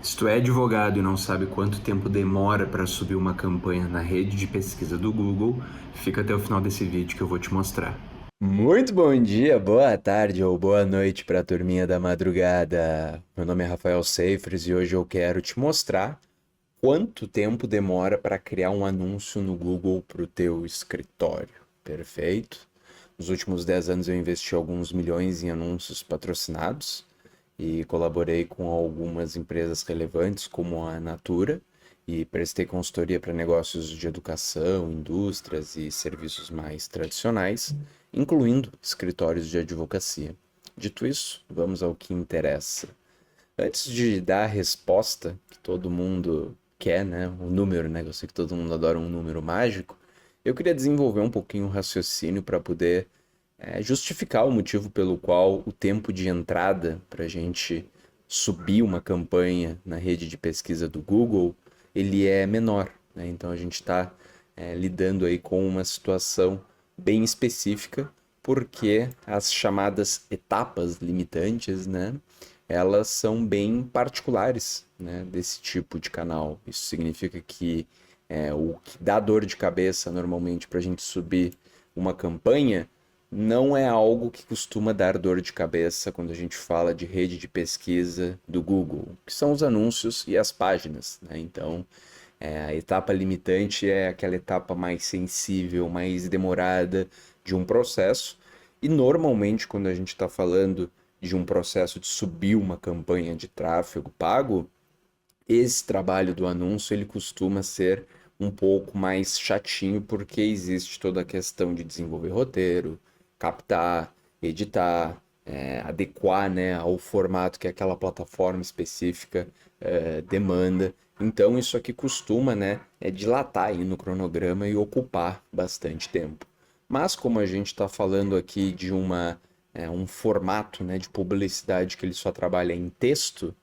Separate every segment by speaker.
Speaker 1: Se tu é advogado e não sabe quanto tempo demora para subir uma campanha na rede de pesquisa do Google, fica até o final desse vídeo que eu vou te mostrar.
Speaker 2: Muito bom dia, boa tarde ou boa noite para a turminha da madrugada. Meu nome é Rafael Seifers e hoje eu quero te mostrar quanto tempo demora para criar um anúncio no Google para o teu escritório. Perfeito? Nos últimos 10 anos eu investi alguns milhões em anúncios patrocinados e colaborei com algumas empresas relevantes como a Natura e prestei consultoria para negócios de educação, indústrias e serviços mais tradicionais, incluindo escritórios de advocacia. Dito isso, vamos ao que interessa. Antes de dar a resposta que todo mundo quer, né, o número, né, eu sei que todo mundo adora um número mágico, eu queria desenvolver um pouquinho o raciocínio para poder justificar o motivo pelo qual o tempo de entrada para a gente subir uma campanha na rede de pesquisa do Google, ele é menor, né? Então a gente está lidando aí com uma situação bem específica, porque as chamadas etapas limitantes, né, elas são bem particulares, né, desse tipo de canal. Isso significa que o que dá dor de cabeça normalmente para a gente subir uma campanha não é algo que costuma dar dor de cabeça quando a gente fala de rede de pesquisa do Google, que são os anúncios e as páginas, né? Então, a etapa limitante é aquela etapa mais sensível, mais demorada de um processo. E normalmente, quando a gente está falando de um processo de subir uma campanha de tráfego pago, esse trabalho do anúncio ele costuma ser um pouco mais chatinho porque existe toda a questão de desenvolver roteiro, captar, editar, adequar, né, ao formato que aquela plataforma específica demanda. Então isso aqui costuma, né, dilatar aí no cronograma e ocupar bastante tempo. Mas como a gente está falando aqui de um formato, né, de publicidade que ele só trabalha em texto,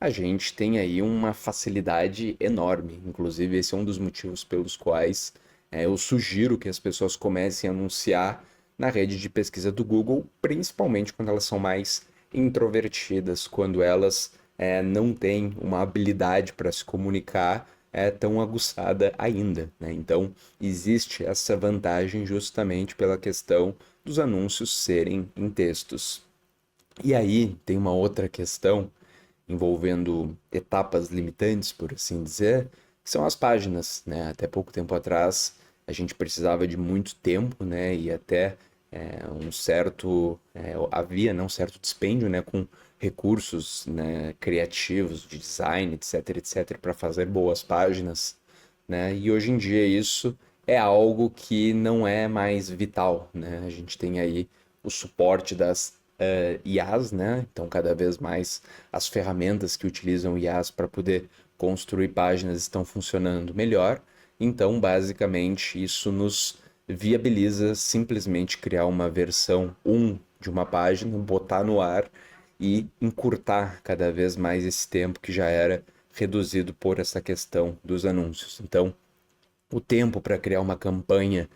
Speaker 2: a gente tem aí uma facilidade enorme. Inclusive, esse é um dos motivos pelos quais eu sugiro que as pessoas comecem a anunciar na rede de pesquisa do Google, principalmente quando elas são mais introvertidas, quando elas não têm uma habilidade para se comunicar tão aguçada ainda, né? Então, existe essa vantagem justamente pela questão dos anúncios serem em textos. E aí tem uma outra questão envolvendo etapas limitantes, por assim dizer, que são as páginas, né? Até pouco tempo atrás a gente precisava de muito tempo, né? E até havia, né, um certo dispêndio, né, com recursos, né, criativos, de design, etc, etc, para fazer boas páginas, né? E hoje em dia isso é algo que não é mais vital, né? A gente tem aí o suporte das IAs, né? Então, cada vez mais as ferramentas que utilizam IAs para poder construir páginas estão funcionando melhor. Então, basicamente, isso nos viabiliza simplesmente criar uma versão 1 de uma página, botar no ar e encurtar cada vez mais esse tempo que já era reduzido por essa questão dos anúncios. Então, o tempo para criar uma campanha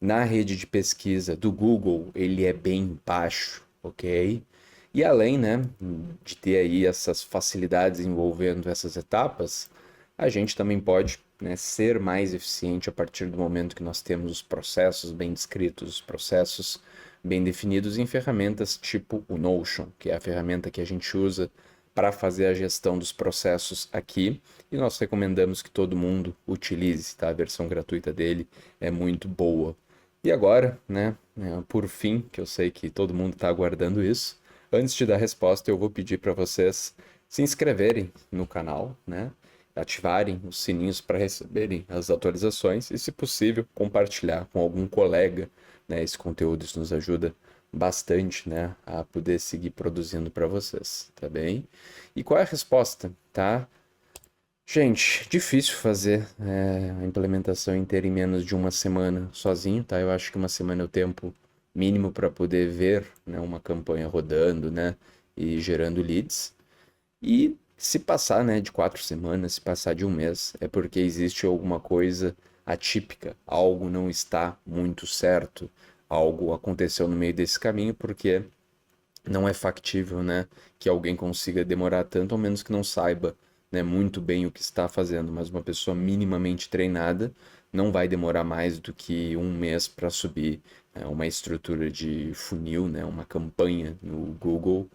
Speaker 2: na rede de pesquisa do Google, ele é bem baixo, ok? E além, né, de ter aí essas facilidades envolvendo essas etapas, a gente também pode, né, ser mais eficiente a partir do momento que nós temos os processos bem descritos, os processos bem definidos em ferramentas tipo o Notion, que é a ferramenta que a gente usa para fazer a gestão dos processos aqui. E nós recomendamos que todo mundo utilize, tá? A versão gratuita dele é muito boa. E agora, né, por fim, que eu sei que todo mundo está aguardando isso, antes de dar a resposta, eu vou pedir para vocês se inscreverem no canal, né? Ativarem os sininhos para receberem as atualizações e, se possível, compartilhar com algum colega, né? Esse conteúdo isso nos ajuda bastante, né, a poder seguir produzindo para vocês, tá bem? E qual é a resposta, tá? Gente, difícil fazer a implementação inteira em menos de uma semana sozinho, tá? Eu acho que uma semana é o tempo mínimo para poder ver, né, uma campanha rodando, né, e gerando leads. E se passar, né, de 4 semanas, se passar de um mês, é porque existe alguma coisa atípica, algo não está muito certo, algo aconteceu no meio desse caminho, porque não é factível, né, que alguém consiga demorar tanto, ao menos que não saiba né, muito bem o que está fazendo, mas uma pessoa minimamente treinada não vai demorar mais do que um mês para subir uma estrutura de funil, né, uma campanha no Google